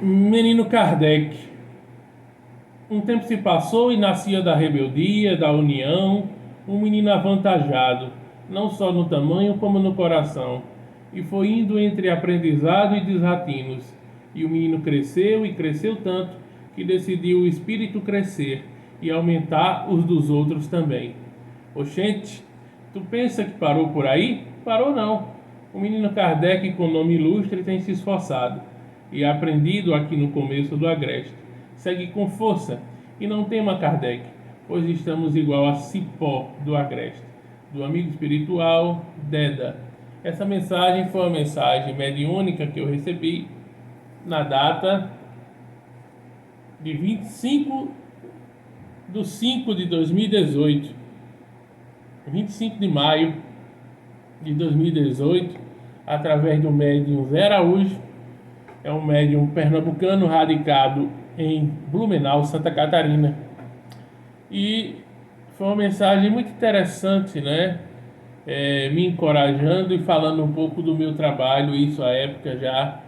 Menino Kardec. Um tempo se passou e nascia da rebeldia, da união, um menino avantajado, não só no tamanho como no coração. E foi indo entre aprendizado e desatinos. E o menino cresceu e cresceu tanto que decidiu o espírito crescer e aumentar os dos outros também. Oxente, tu pensa que parou por aí? Parou não. O menino Kardec, com nome ilustre, tem se esforçado e aprendido aqui no começo do agreste. Segue com força e não tema, Kardec, pois estamos igual a cipó do agreste. Do amigo espiritual, Deda. Essa mensagem foi uma mensagem mediúnica que eu recebi na data de 25 de 5 de 2018. 25 de maio de 2018, através do médium Zé Araújo. É um médium pernambucano radicado em Blumenau, Santa Catarina. E foi uma mensagem muito interessante, né? Me encorajando e falando um pouco do meu trabalho, isso à época já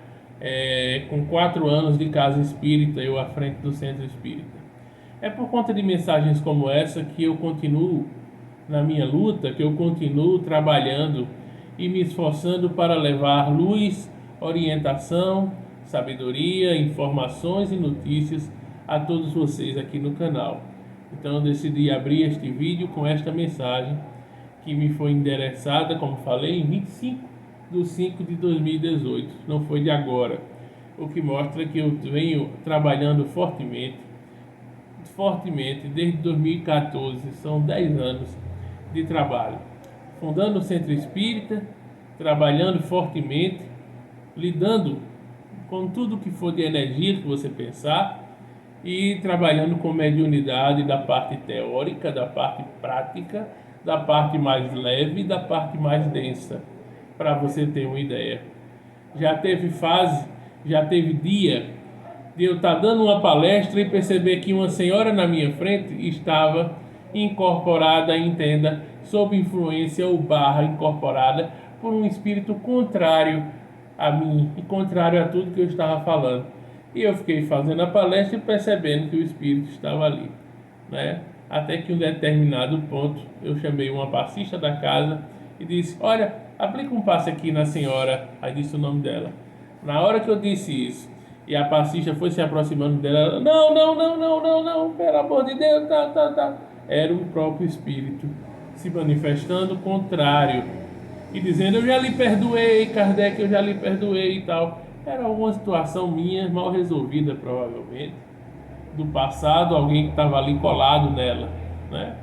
com 4 anos de casa espírita, eu à frente do centro espírita. É por conta de mensagens como essa que eu continuo na minha luta, que eu continuo trabalhando e me esforçando para levar luz, orientação, sabedoria, informações e notícias a todos vocês aqui no canal. Então eu decidi abrir este vídeo com esta mensagem que me foi endereçada, como falei, em 25 de 5 de 2018, não foi de agora, o que mostra que eu venho trabalhando fortemente desde 2014, são 10 anos de trabalho, fundando o Centro Espírita, trabalhando fortemente, lidando com tudo que for de energia que você pensar e trabalhando com mediunidade da parte teórica, da parte prática, da parte mais leve e da parte mais densa, para você ter uma ideia. Já teve fase, já teve dia de eu estar dando uma palestra e perceber que uma senhora na minha frente estava incorporada, entenda, sob influência ou barra incorporada por um espírito contrário a mim e contrário a tudo que eu estava falando. E eu fiquei fazendo a palestra e percebendo que o espírito estava ali, né? Até que em um determinado ponto eu chamei uma passista da casa e disse: olha, aplica um passe aqui na senhora. Aí disse o nome dela. Na hora que eu disse isso e a passista foi se aproximando dela, ela, não, não, não, não, não, não, pelo amor de Deus, tá. Era o próprio espírito se manifestando contrário e dizendo: eu já lhe perdoei, Kardec, eu já lhe perdoei e tal. Era uma situação minha mal resolvida, provavelmente, do passado, alguém que estava ali colado nela, né?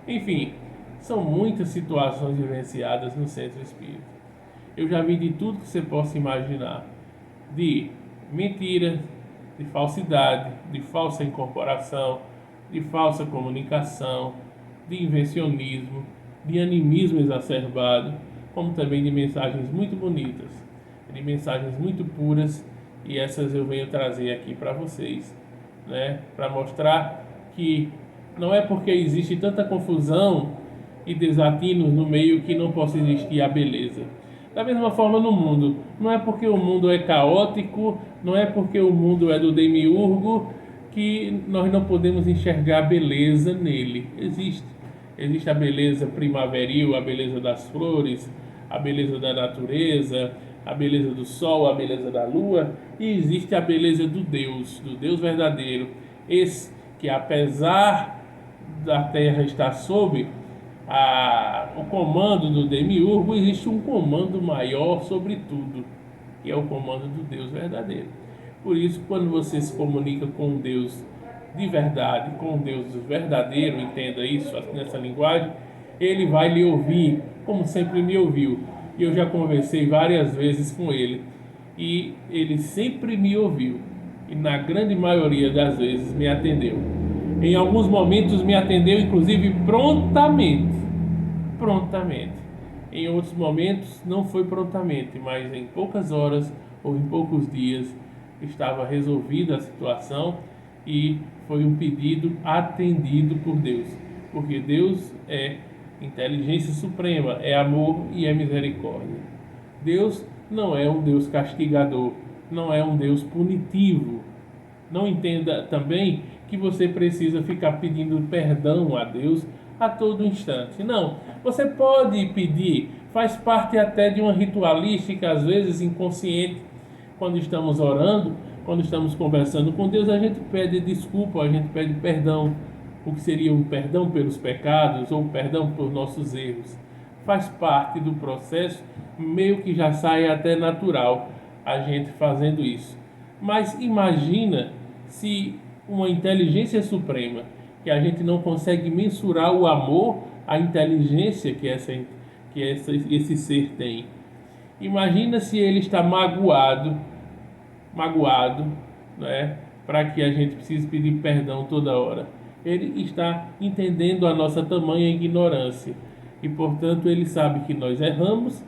Enfim, são muitas situações vivenciadas no centro espírita. Eu já vi de tudo que você possa imaginar, de mentira, de falsidade, de falsa incorporação, de falsa comunicação, de invencionismo, de animismo exacerbado, como também de mensagens muito bonitas, de mensagens muito puras, e essas eu venho trazer aqui para vocês, né? Para mostrar que não é porque existe tanta confusão e desatinos no meio que não possa existir a beleza. Da mesma forma no mundo, não é porque o mundo é caótico, não é porque o mundo é do demiurgo que nós não podemos enxergar beleza nele. Existe a beleza primaveril, a beleza das flores, a beleza da natureza, a beleza do sol, a beleza da lua, e existe a beleza do Deus verdadeiro, esse que apesar da terra estar sob o comando do demiurgo, existe um comando maior sobre tudo, que é o comando do Deus verdadeiro. Por isso, quando você se comunica com Deus de verdade, com Deus verdadeiro, entenda isso nessa linguagem, ele vai lhe ouvir, como sempre me ouviu. E eu já conversei várias vezes com ele, e ele sempre me ouviu, e na grande maioria das vezes me atendeu. Em alguns momentos me atendeu, inclusive prontamente. Em outros momentos não foi prontamente, mas em poucas horas ou em poucos dias estava resolvida a situação e foi um pedido atendido por Deus, porque Deus é inteligência suprema, é amor e é misericórdia. Deus não é um Deus castigador, não é um Deus punitivo. Não entenda também que você precisa ficar pedindo perdão a Deus a todo instante. Não, você pode pedir, faz parte até de uma ritualística, às vezes inconsciente. Quando estamos orando, quando estamos conversando com Deus, a gente pede desculpa, a gente pede perdão, o que seria um perdão pelos pecados ou perdão por nossos erros. Faz parte do processo, meio que já sai até natural a gente fazendo isso. Mas imagina se uma inteligência suprema, que a gente não consegue mensurar o amor, a inteligência esse ser tem. Imagina se ele está magoado, né, para que a gente precise pedir perdão toda hora. Ele está entendendo a nossa tamanha ignorância e, portanto, ele sabe que nós erramos,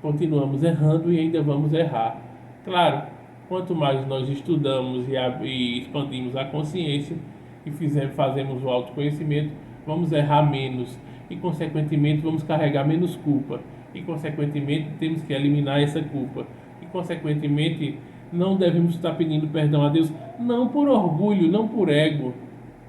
continuamos errando e ainda vamos errar. Claro, quanto mais nós estudamos e expandimos a consciência e fazemos o autoconhecimento, vamos errar menos e, consequentemente, vamos carregar menos culpa e, consequentemente, temos que eliminar essa culpa e, consequentemente, não devemos estar pedindo perdão a Deus, não por orgulho, não por ego,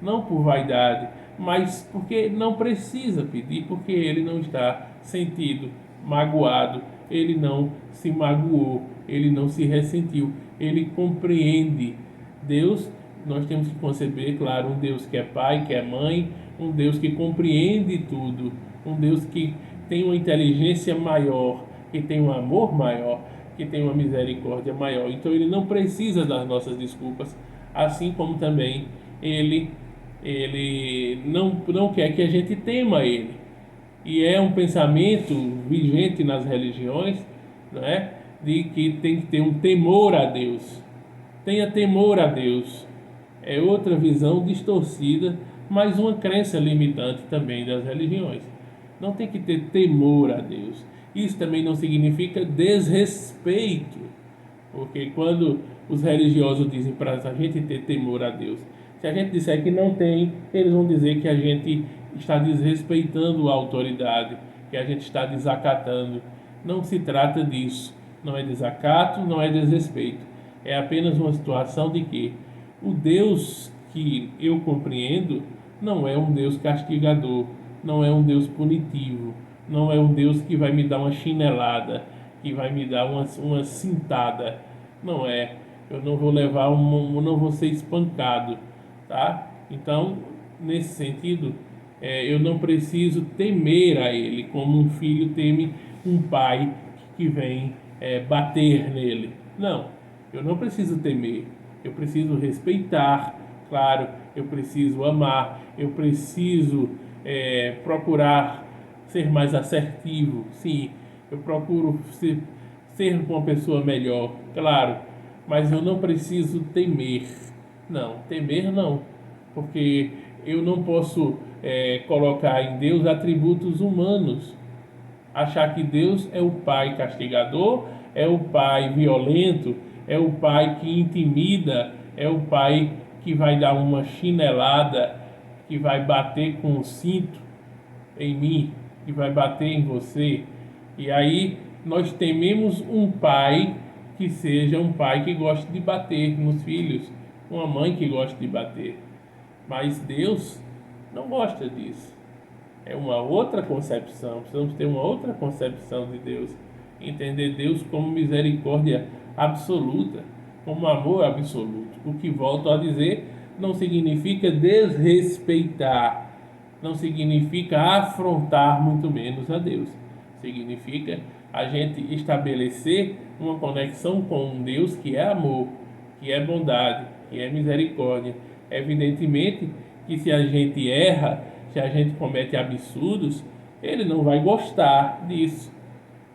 não por vaidade, mas porque não precisa pedir, porque ele não está sentido, magoado, ele não se magoou, ele não se ressentiu, ele compreende. Deus, nós temos que conceber, claro, um Deus que é pai, que é mãe, um Deus que compreende tudo, um Deus que tem uma inteligência maior, que tem um amor maior, que tem uma misericórdia maior. Então ele não precisa das nossas desculpas, assim como também ele não quer que a gente tema ele. E é um pensamento vigente nas religiões, né, de que tem que ter um temor a Deus. Tenha temor a Deus. É outra visão distorcida, mas uma crença limitante também das religiões. Não tem que ter temor a Deus. Isso também não significa desrespeito, porque quando os religiosos dizem para a gente ter temor a Deus, se a gente disser que não tem, eles vão dizer que a gente está desrespeitando a autoridade, que a gente está desacatando. Não se trata disso. Não é desacato, não é desrespeito. É apenas uma situação de que o Deus que eu compreendo não é um Deus castigador, não é um Deus punitivo, não é um Deus que vai me dar uma chinelada, que vai me dar uma cintada. Não é. Eu não vou levar não vou ser espancado, tá? Então, nesse sentido, eu não preciso temer a ele como um filho teme um pai que vem bater nele. Não, eu não preciso temer. Eu preciso respeitar, claro, eu preciso amar, eu preciso procurar ser mais assertivo, sim, eu procuro ser uma pessoa melhor, claro, mas eu não preciso temer. Não, temer não, porque eu não posso colocar em Deus atributos humanos, achar que Deus é o pai castigador, é o pai violento, é o pai que intimida, é o pai que vai dar uma chinelada, que vai bater com o cinto em mim, que vai bater em você. E aí nós tememos um pai que seja um pai que goste de bater nos filhos, uma mãe que goste de bater. Mas Deus não gosta disso. É uma outra concepção, precisamos ter uma outra concepção de Deus. Entender Deus como misericórdia absoluta, como amor absoluto. O que volto a dizer não significa desrespeitar, não significa afrontar, muito menos a Deus. Significa a gente estabelecer uma conexão com um Deus que é amor, que é bondade, que é misericórdia. Evidentemente que se a gente erra, se a gente comete absurdos, ele não vai gostar disso.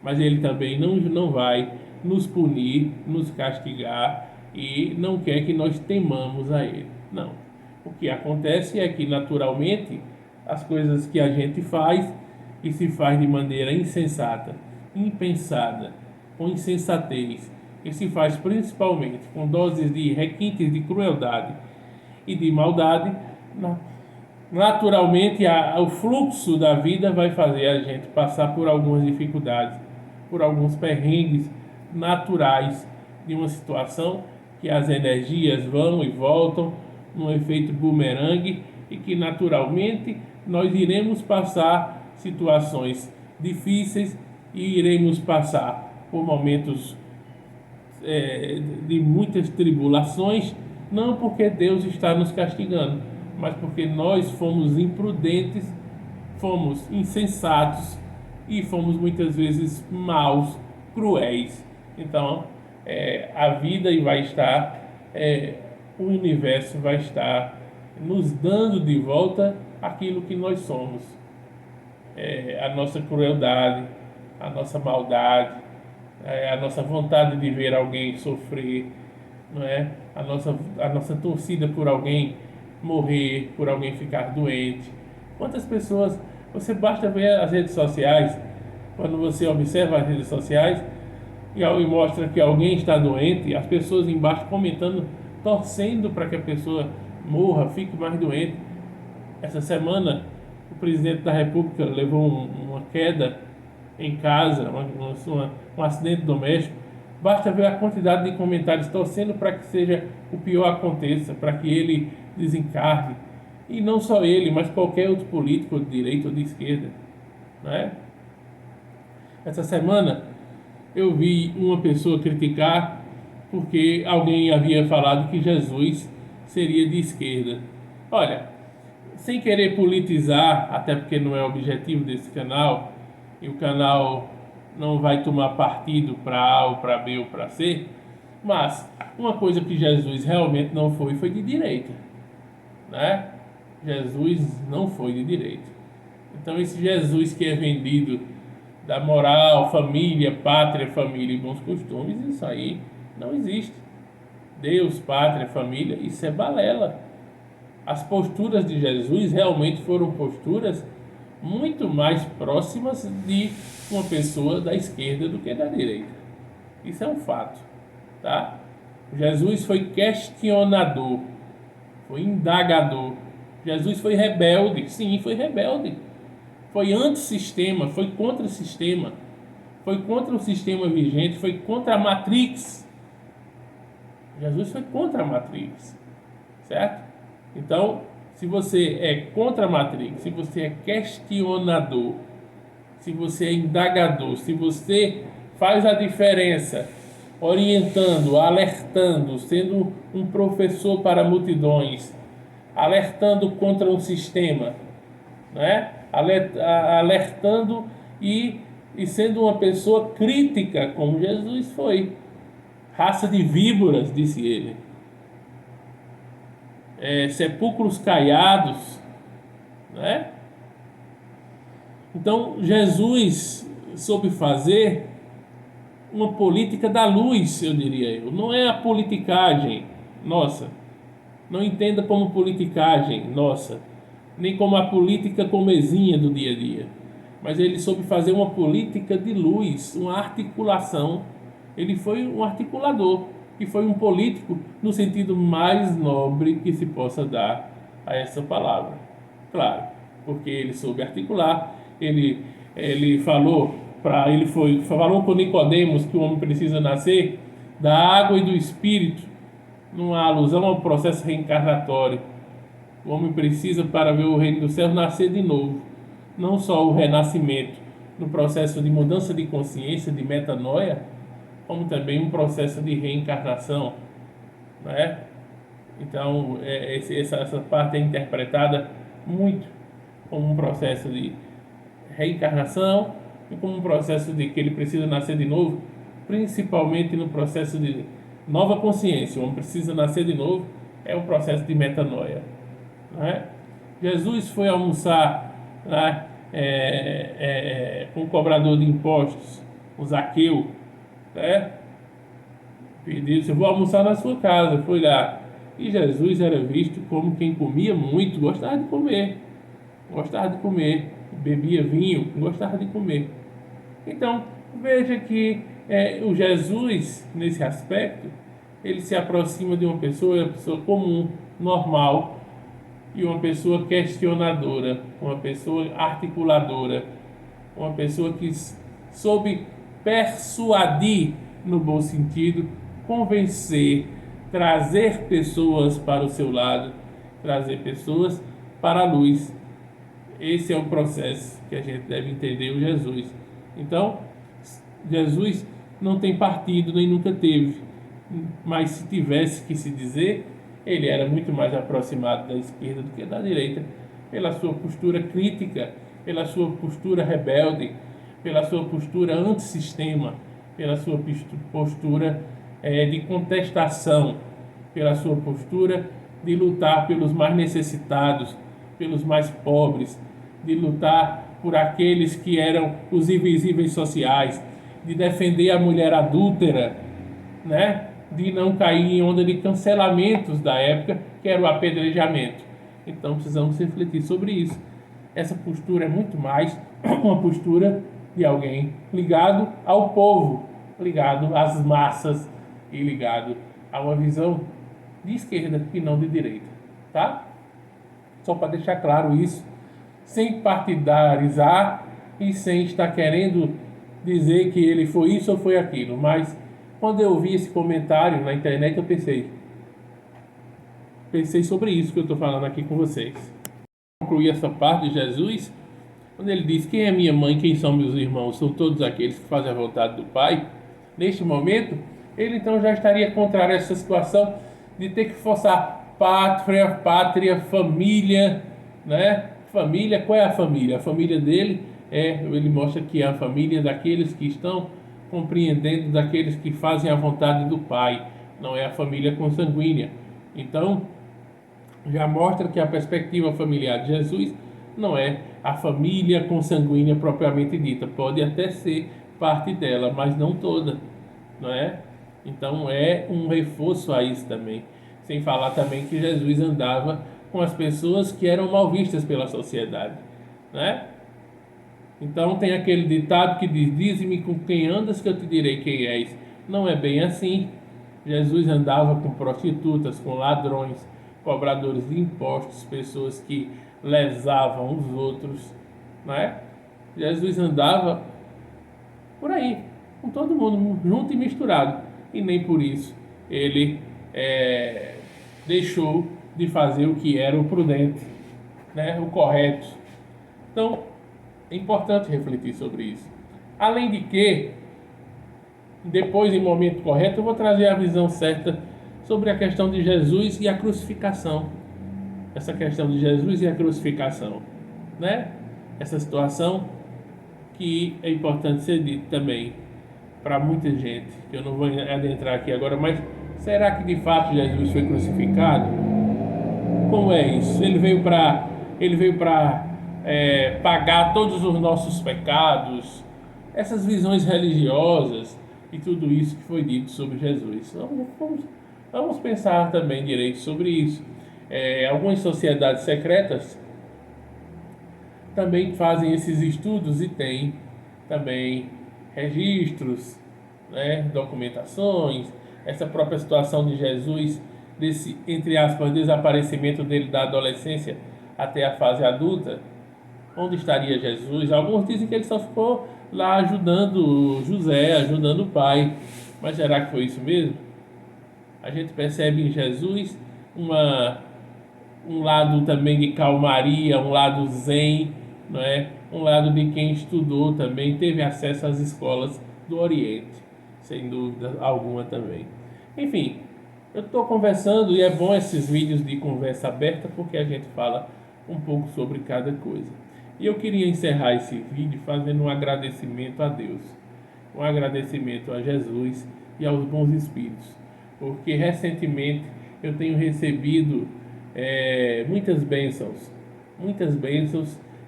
Mas ele também não vai nos punir, nos castigar e não quer que nós temamos a ele. Não. O que acontece é que, naturalmente, as coisas que a gente faz e se faz de maneira insensata, impensada, com insensatez, e se faz principalmente com doses de requintes de crueldade e de maldade, naturalmente o fluxo da vida vai fazer a gente passar por algumas dificuldades, por alguns perrengues naturais de uma situação que as energias vão e voltam num efeito bumerangue e que naturalmente nós iremos passar situações difíceis e iremos passar por momentos de muitas tribulações, não porque Deus está nos castigando, mas porque nós fomos imprudentes, fomos insensatos e fomos muitas vezes maus, cruéis. Então, a vida vai estar, o universo vai estar nos dando de volta aquilo que nós somos, a nossa crueldade, a nossa maldade, a nossa vontade de ver alguém sofrer, não é? A nossa torcida por alguém morrer, por alguém ficar doente. Quantas pessoas, você basta ver as redes sociais, quando você observa as redes sociais e mostra que alguém está doente, as pessoas embaixo comentando, torcendo para que a pessoa morra, fique mais doente. Essa semana, o presidente da República levou uma queda em casa, um acidente doméstico. Basta ver a quantidade de comentários torcendo para que seja o pior aconteça, para que ele desencarne. E não só ele, mas qualquer outro político de direita ou de esquerda, não é? Essa semana eu vi uma pessoa criticar porque alguém havia falado que Jesus seria de esquerda. Olha, sem querer politizar, até porque não é o objetivo desse canal, e o canal não vai tomar partido para A ou para B ou para C, mas uma coisa que Jesus realmente não foi de direita, né? Jesus não foi de direita. Então esse Jesus que é vendido da moral, família, pátria, família e bons costumes, isso aí não existe. Deus, pátria, família, isso é balela. As posturas de Jesus realmente foram posturas muito mais próximas de uma pessoa da esquerda do que da direita. Isso é um fato, tá? Jesus foi questionador, foi indagador. Jesus foi rebelde, sim, foi rebelde. Foi antissistema, foi contra o sistema. Foi contra o sistema vigente, foi contra a Matrix. Jesus foi contra a Matrix, certo? Então, se você é contra a Matrix, se você é questionador, se você é indagador, se você faz a diferença orientando, alertando, sendo um professor para multidões, alertando contra um sistema, né? Alertando e sendo uma pessoa crítica, como Jesus foi. Raça de víboras, disse ele. Sepulcros caiados, né? Então Jesus soube fazer uma política da luz, eu diria eu. Não é a politicagem nossa, não entenda como politicagem nossa, nem como a política comezinha do dia a dia, mas ele soube fazer uma política de luz, uma articulação. Ele foi um articulador e foi um político no sentido mais nobre que se possa dar a essa palavra. Claro, porque ele soube articular, ele falou falou com Nicodemos que o homem precisa nascer da água e do espírito, numa alusão ao processo reencarnatório. O homem precisa, para ver o reino do céu, nascer de novo. Não só o renascimento no processo de mudança de consciência, de metanoia, como também um processo de reencarnação, né? Então, essa parte é interpretada muito como um processo de reencarnação e como um processo de que ele precisa nascer de novo, principalmente no processo de nova consciência. O homem precisa nascer de novo, é um processo de metanoia, né? Jesus foi almoçar, né, com o cobrador de impostos, o Zaqueu, né? Pediu: "Eu vou almoçar na sua casa". Foi lá. E Jesus era visto como quem comia muito, gostava de comer, bebia vinho, gostava de comer. Então, veja que o Jesus, nesse aspecto, ele se aproxima de uma pessoa comum, normal, e uma pessoa questionadora, uma pessoa articuladora, uma pessoa que soube persuadir, no bom sentido, convencer, trazer pessoas para o seu lado, trazer pessoas para a luz. Esse é o processo que a gente deve entender o Jesus. Então, Jesus não tem partido, nem nunca teve. Mas se tivesse que se dizer, ele era muito mais aproximado da esquerda do que da direita, pela sua postura crítica, pela sua postura rebelde, pela sua postura antissistema, pela sua postura de contestação, pela sua postura de lutar pelos mais necessitados, pelos mais pobres, de lutar por aqueles que eram os invisíveis sociais, de defender a mulher adúltera, né? De não cair em onda de cancelamentos da época, que era o apedrejamento. Então precisamos refletir sobre isso. Essa postura é muito mais uma postura de alguém ligado ao povo, ligado às massas e ligado a uma visão de esquerda e não de direita, tá? Só para deixar claro isso, sem partidarizar e sem estar querendo dizer que ele foi isso ou foi aquilo, mas quando eu vi esse comentário na internet eu pensei sobre isso que eu estou falando aqui com vocês. Concluí essa parte de Jesus quando ele diz: quem é minha mãe, quem são meus irmãos, são todos aqueles que fazem a vontade do Pai. Neste momento ele então já estaria contrário a essa situação de ter que forçar pátria, família, né? Família, qual é a família? A família dele ele mostra que é a família daqueles que estão compreendendo, daqueles que fazem a vontade do Pai, não é a família consanguínea. Então, já mostra que a perspectiva familiar de Jesus não é a família consanguínea propriamente dita, pode até ser parte dela, mas não toda, não é? Então é um reforço a isso também, sem falar também que Jesus andava com as pessoas que eram mal vistas pela sociedade, né? Então tem aquele ditado que diz: dize-me com quem andas que eu te direi quem és. Não é bem assim. Jesus andava com prostitutas, com ladrões, cobradores de impostos, pessoas que lesavam os outros, né? Jesus andava por aí, com todo mundo junto e misturado, e nem por isso ele deixou de fazer o que era o prudente, né? O correto. Então é importante refletir sobre isso. Além de que, depois, em momento correto, eu vou trazer a visão certa sobre a questão de Jesus e a crucificação. Essa questão de Jesus e a crucificação, né? Essa situação que é importante ser dito também para muita gente, que eu não vou adentrar aqui agora, mas será que de fato Jesus foi crucificado? Como é isso? Ele veio para pagar todos os nossos pecados, essas visões religiosas e tudo isso que foi dito sobre Jesus. Vamos pensar também direito sobre isso. Algumas sociedades secretas também fazem esses estudos e têm também registros, né, documentações, essa própria situação de Jesus, desse, entre aspas, desaparecimento dele da adolescência até a fase adulta. Onde estaria Jesus? Alguns dizem que ele só ficou lá ajudando José, ajudando o pai. Mas será que foi isso mesmo? A gente percebe em Jesus um lado também de calmaria, um lado zen, não é? Um lado de quem estudou também, teve acesso às escolas do Oriente, sem dúvida alguma também. Enfim, eu estou conversando e é bom esses vídeos de conversa aberta porque a gente fala um pouco sobre cada coisa. E eu queria encerrar esse vídeo fazendo um agradecimento a Deus, um agradecimento a Jesus e aos bons espíritos, porque recentemente eu tenho recebido muitas bênçãos,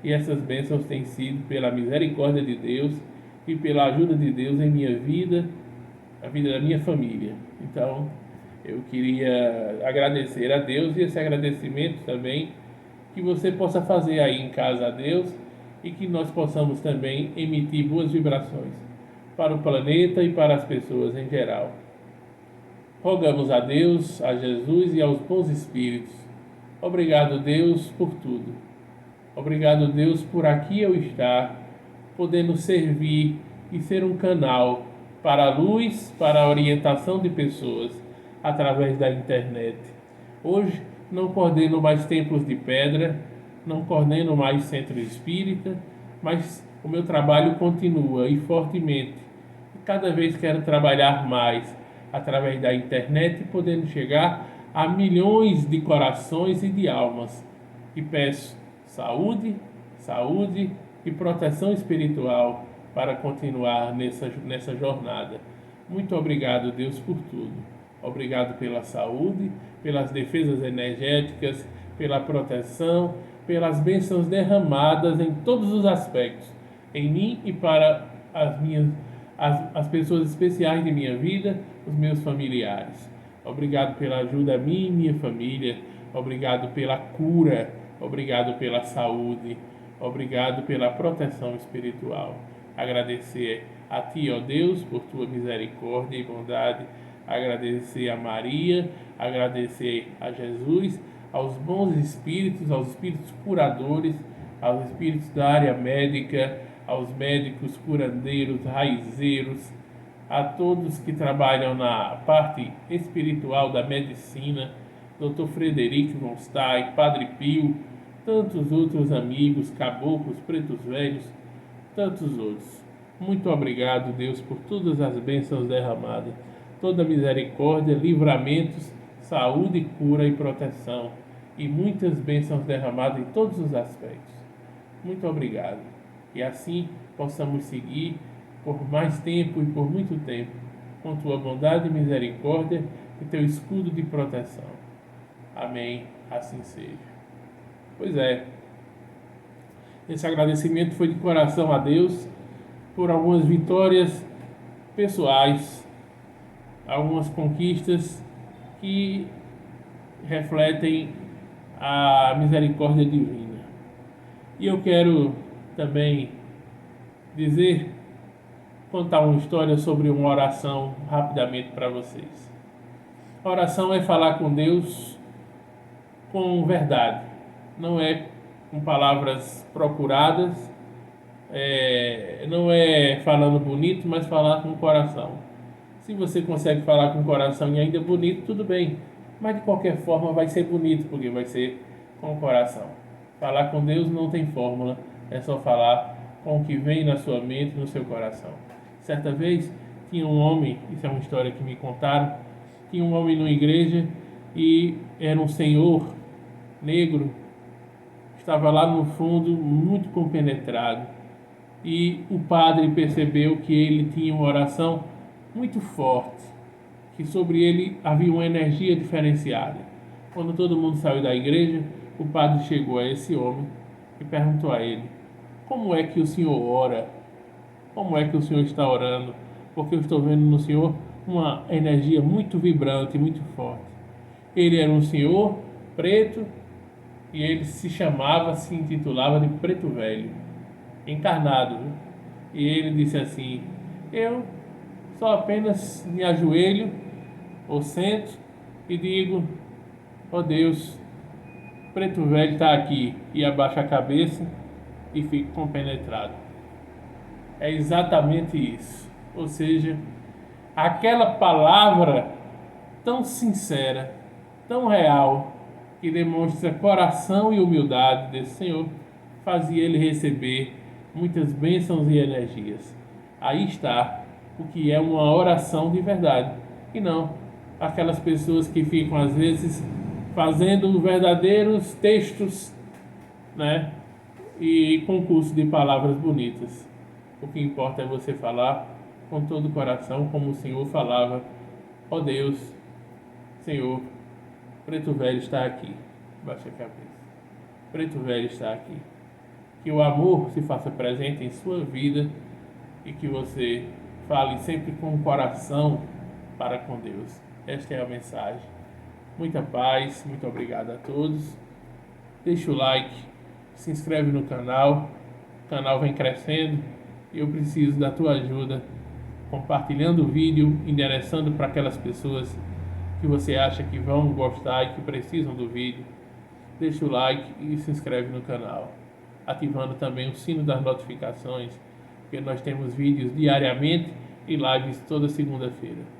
e essas bênçãos têm sido pela misericórdia de Deus e pela ajuda de Deus em minha vida, a vida da minha família. Então, eu queria agradecer a Deus e esse agradecimento também que você possa fazer aí em casa a Deus e que nós possamos também emitir boas vibrações para o planeta e para as pessoas em geral. Rogamos a Deus, a Jesus e aos bons espíritos. Obrigado, Deus, por tudo. Obrigado, Deus, por aqui eu estar, podendo servir e ser um canal para a luz, para a orientação de pessoas através da internet. Hoje não coordeno mais templos de pedra, não coordeno mais centro espírita, mas o meu trabalho continua e fortemente. Cada vez quero trabalhar mais através da internet, podendo chegar a milhões de corações e de almas. E peço saúde, saúde e proteção espiritual para continuar nessa jornada. Muito obrigado, Deus, por tudo. Obrigado pela saúde, pelas defesas energéticas, pela proteção, pelas bênçãos derramadas em todos os aspectos, em mim e para as pessoas especiais de minha vida, os meus familiares. Obrigado pela ajuda a mim e minha família. Obrigado pela cura. Obrigado pela saúde. Obrigado pela proteção espiritual. Agradecer a Ti, ó Deus, por Tua misericórdia e bondade. Agradecer a Maria, agradecer a Jesus, aos bons espíritos, aos espíritos curadores, aos espíritos da área médica, aos médicos curandeiros, raizeiros, a todos que trabalham na parte espiritual da medicina, Dr. Frederico von Stein, Padre Pio, tantos outros amigos, caboclos, pretos velhos, tantos outros. Muito obrigado, Deus, por todas as bênçãos derramadas, toda misericórdia, livramentos, saúde, cura e proteção, e muitas bênçãos derramadas em todos os aspectos. Muito obrigado. E assim possamos seguir por mais tempo e por muito tempo, com Tua bondade e misericórdia e Teu escudo de proteção. Amém. Assim seja. Pois é, esse agradecimento foi de coração a Deus por algumas vitórias pessoais, algumas conquistas que refletem a misericórdia divina. E eu quero também contar uma história sobre uma oração rapidamente para vocês. A oração é falar com Deus com verdade, não é com palavras procuradas, não é falando bonito, mas falar com o coração. Se você consegue falar com o coração e ainda é bonito, tudo bem, mas de qualquer forma vai ser bonito, porque vai ser com o coração. Falar com Deus não tem fórmula, é só falar com o que vem na sua mente, no seu coração. Certa vez tinha um homem, isso é uma história que me contaram, tinha um homem numa igreja e era um senhor negro, estava lá no fundo muito compenetrado, e o padre percebeu que ele tinha uma oração muito forte, que sobre ele havia uma energia diferenciada. Quando todo mundo saiu da igreja, o padre chegou a esse homem e perguntou a ele: como é que o senhor ora? Como é que o senhor está orando? Porque eu estou vendo no senhor uma energia muito vibrante, muito forte. Ele era um senhor preto e ele se intitulava de Preto Velho, encarnado. E ele disse assim: eu só apenas me ajoelho ou sento e digo: ó Deus, Preto Velho está aqui, e abaixo a cabeça e fico compenetrado. É exatamente isso. Ou seja, aquela palavra tão sincera, tão real, que demonstra coração e humildade desse Senhor, fazia ele receber muitas bênçãos e energias. Aí está o que é uma oração de verdade, e não aquelas pessoas que ficam às vezes fazendo verdadeiros textos, né? E concurso de palavras bonitas. O que importa é você falar com todo o coração, como o Senhor falava: ó Deus, Senhor, Preto Velho está aqui. Baixa a cabeça. Preto Velho está aqui. Que o amor se faça presente em sua vida e que você fale sempre com o coração para com Deus. Esta é a mensagem. Muita paz, muito obrigado a todos. Deixa o like, se inscreve no canal. O canal vem crescendo e eu preciso da tua ajuda, compartilhando o vídeo, endereçando para aquelas pessoas que você acha que vão gostar e que precisam do vídeo. Deixa o like e se inscreve no canal, ativando também o sino das notificações, porque nós temos vídeos diariamente e lives toda segunda-feira.